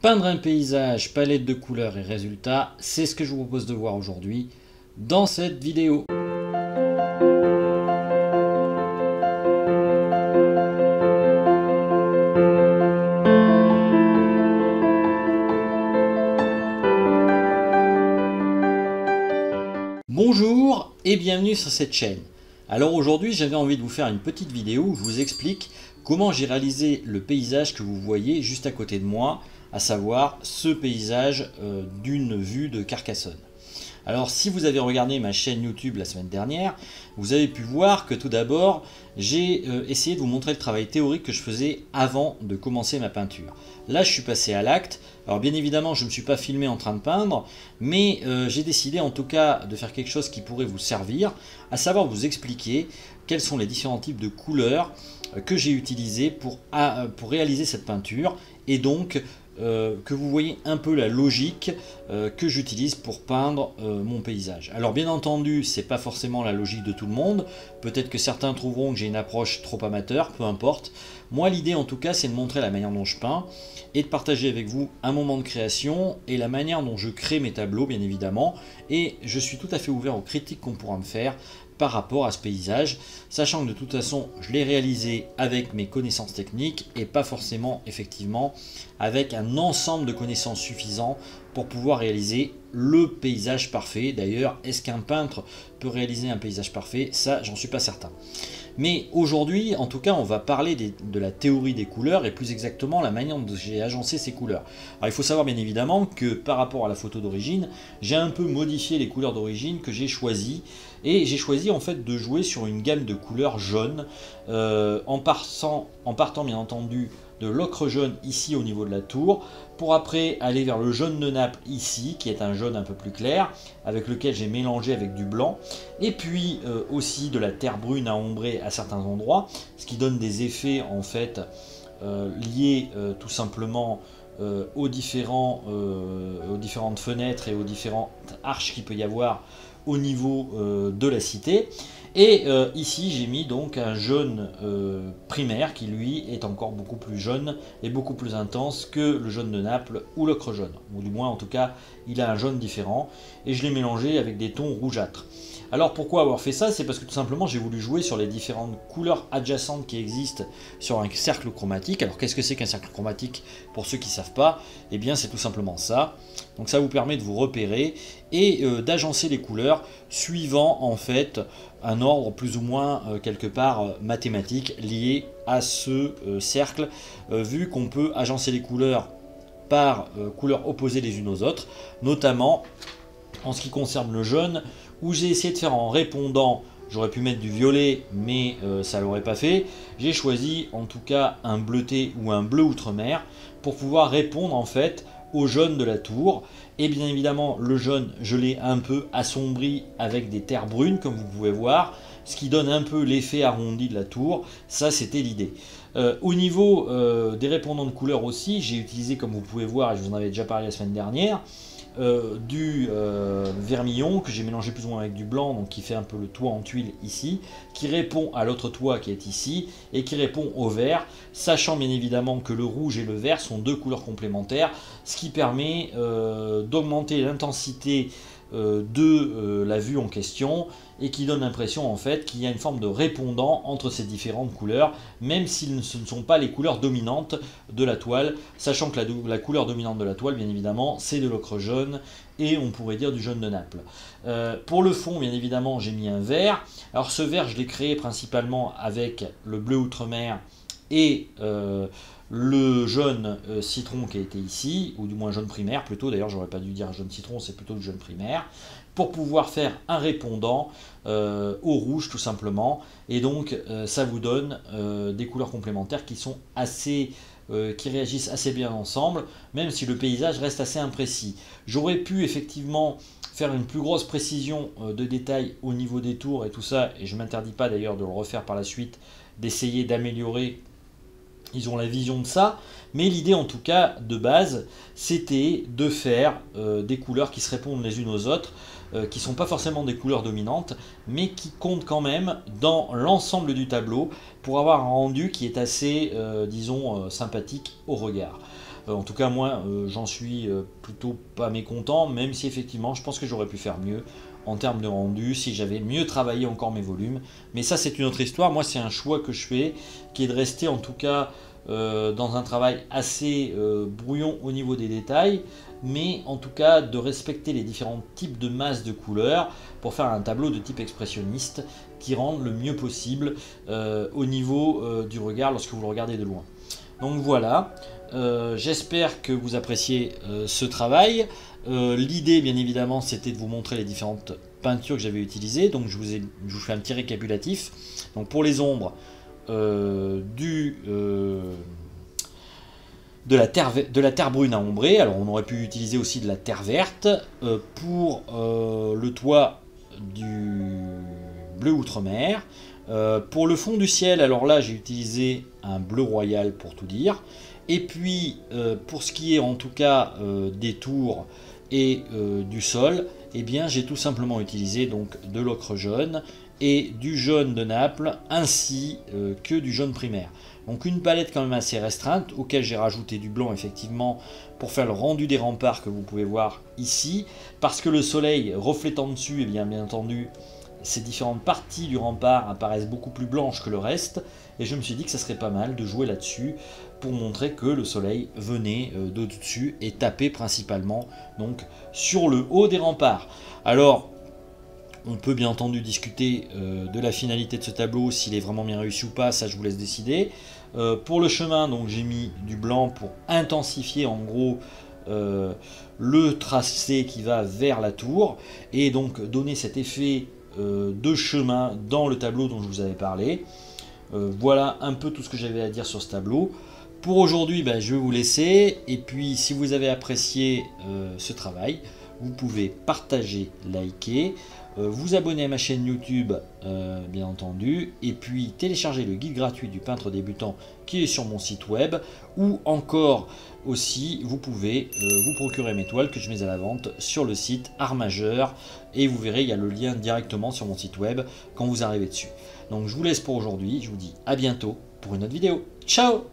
Peindre un paysage, palette de couleurs et résultats, c'est ce que je vous propose de voir aujourd'hui dans cette vidéo. Bonjour et bienvenue sur cette chaîne. Alors aujourd'hui j'avais envie de vous faire une petite vidéo où je vous explique comment j'ai réalisé le paysage que vous voyez juste à côté de moi, à savoir ce paysage d'une vue de Carcassonne. Alors si vous avez regardé ma chaîne YouTube la semaine dernière, vous avez pu voir que tout d'abord j'ai essayé de vous montrer le travail théorique que je faisais avant de commencer ma peinture. Là je suis passé à l'acte. Alors bien évidemment je ne me suis pas filmé en train de peindre, mais j'ai décidé en tout cas de faire quelque chose qui pourrait vous servir, à savoir vous expliquer quels sont les différents types de couleurs que j'ai utilisés pour réaliser cette peinture, et donc que vous voyez un peu la logique que j'utilise pour peindre mon paysage. Alors bien entendu, c'est pas forcément la logique de tout le monde. Peut-être que certains trouveront que j'ai une approche trop amateur, peu importe. Moi, l'idée en tout cas, c'est de montrer la manière dont je peins et de partager avec vous un moment de création et la manière dont je crée mes tableaux, bien évidemment. Et je suis tout à fait ouvert aux critiques qu'on pourra me faire par rapport à ce paysage, sachant que de toute façon je l'ai réalisé avec mes connaissances techniques et pas forcément effectivement avec un ensemble de connaissances suffisant pour pouvoir réaliser le paysage parfait. D'ailleurs, est-ce qu'un peintre peut réaliser un paysage parfait? Ça, j'en suis pas certain. Mais aujourd'hui, en tout cas, on va parler de la théorie des couleurs et plus exactement la manière dont j'ai agencé ces couleurs. Alors il faut savoir bien évidemment que par rapport à la photo d'origine, j'ai un peu modifié les couleurs d'origine que j'ai choisies. Et j'ai choisi en fait de jouer sur une gamme de couleurs jaunes, en partant bien entendu de l'ocre jaune ici au niveau de la tour, pour après aller vers le jaune de Naples ici, qui est un jaune un peu plus clair, avec lequel j'ai mélangé avec du blanc, et puis aussi de la terre brune à ombrer à certains endroits, ce qui donne des effets en fait liés tout simplement aux différentes fenêtres et aux différentes arches qu'il peut y avoir au niveau de la cité. Et ici j'ai mis donc un jaune primaire qui lui est encore beaucoup plus jaune et beaucoup plus intense que le jaune de Naples ou l'ocre jaune, ou du moins en tout cas il a un jaune différent, et je l'ai mélangé avec des tons rougeâtres. Alors pourquoi avoir fait ça? C'est parce que tout simplement j'ai voulu jouer sur les différentes couleurs adjacentes qui existent sur un cercle chromatique. Alors qu'est-ce que c'est qu'un cercle chromatique pour ceux qui ne savent pas? Eh bien c'est tout simplement ça. Donc ça vous permet de vous repérer et d'agencer les couleurs suivant en fait un ordre plus ou moins quelque part mathématique lié à ce cercle, vu qu'on peut agencer les couleurs par couleurs opposées les unes aux autres, notamment en ce qui concerne le jaune, où j'ai essayé de faire en répondant. J'aurais pu mettre du violet, mais ça ne l'aurait pas fait. J'ai choisi en tout cas un bleuté ou un bleu outre-mer pour pouvoir répondre en fait au jaune de la tour. Et bien évidemment, le jaune, je l'ai un peu assombri avec des terres brunes, comme vous pouvez voir, ce qui donne un peu l'effet arrondi de la tour. Ça, c'était l'idée. Au niveau des répondants de couleurs aussi, j'ai utilisé, comme vous pouvez voir, et je vous en avais déjà parlé la semaine dernière, du vermillon que j'ai mélangé plus ou moins avec du blanc, donc qui fait un peu le toit en tuile ici, qui répond à l'autre toit qui est ici et qui répond au vert, sachant bien évidemment que le rouge et le vert sont deux couleurs complémentaires, ce qui permet d'augmenter l'intensité de la vue en question, et qui donne l'impression en fait qu'il y a une forme de répondant entre ces différentes couleurs, même si ce ne sont pas les couleurs dominantes de la toile, sachant que la couleur dominante de la toile bien évidemment c'est de l'ocre jaune, et on pourrait dire du jaune de Naples. Pour le fond bien évidemment j'ai mis un vert. Alors ce vert je l'ai créé principalement avec le bleu outre-mer et le jaune citron qui a été ici, ou du moins jaune primaire plutôt, d'ailleurs j'aurais pas dû dire jaune citron, c'est plutôt le jaune primaire, pour pouvoir faire un répondant au rouge tout simplement, et donc ça vous donne des couleurs complémentaires qui sont assez qui réagissent assez bien ensemble, même si le paysage reste assez imprécis. J'aurais pu effectivement faire une plus grosse précision de détail au niveau des tours et tout ça, et je ne m'interdis pas d'ailleurs de le refaire par la suite, d'essayer d'améliorer. Ils ont la vision de ça, mais l'idée en tout cas de base c'était de faire des couleurs qui se répondent les unes aux autres, qui ne sont pas forcément des couleurs dominantes, mais qui comptent quand même dans l'ensemble du tableau pour avoir un rendu qui est assez, disons, sympathique au regard. En tout cas, moi, j'en suis plutôt pas mécontent, même si effectivement, je pense que j'aurais pu faire mieux en termes de rendu, si j'avais mieux travaillé encore mes volumes. Mais ça, c'est une autre histoire. Moi, c'est un choix que je fais, qui est de rester en tout cas dans un travail assez brouillon au niveau des détails, mais en tout cas de respecter les différents types de masses de couleurs pour faire un tableau de type expressionniste qui rende le mieux possible au niveau du regard lorsque vous le regardez de loin. Donc voilà, j'espère que vous appréciez ce travail. L'idée bien évidemment c'était de vous montrer les différentes peintures que j'avais utilisées. Donc je vous fais un petit récapitulatif. Donc pour les ombres, de la terre brune à ombrer. Alors on aurait pu utiliser aussi de la terre verte. Pour le toit, du bleu outre-mer. Pour le fond du ciel, alors là j'ai utilisé un bleu royal pour tout dire. Et puis pour ce qui est en tout cas des tours et du sol, eh bien j'ai tout simplement utilisé donc de l'ocre jaune et du jaune de Naples ainsi que du jaune primaire. Donc une palette quand même assez restreinte auquel j'ai rajouté du blanc effectivement pour faire le rendu des remparts que vous pouvez voir ici, parce que le soleil reflétant dessus, et bien entendu ces différentes parties du rempart apparaissent beaucoup plus blanches que le reste, et je me suis dit que ça serait pas mal de jouer là-dessus pour montrer que le soleil venait de dessus et tapait principalement donc sur le haut des remparts. Alors on peut bien entendu discuter de la finalité de ce tableau, s'il est vraiment bien réussi ou pas, ça je vous laisse décider. Pour le chemin, donc j'ai mis du blanc pour intensifier en gros le tracé qui va vers la tour et donc donner cet effet de chemin dans le tableau dont je vous avais parlé. Voilà un peu tout ce que j'avais à dire sur ce tableau. Pour aujourd'hui, je vais vous laisser. Et puis, si vous avez apprécié ce travail, vous pouvez partager, liker, vous abonner à ma chaîne YouTube, bien entendu, et puis télécharger le guide gratuit du peintre débutant qui est sur mon site web, ou encore aussi, vous pouvez vous procurer mes toiles que je mets à la vente sur le site Art Majeur, et vous verrez, il y a le lien directement sur mon site web quand vous arrivez dessus. Donc je vous laisse pour aujourd'hui, je vous dis à bientôt pour une autre vidéo. Ciao!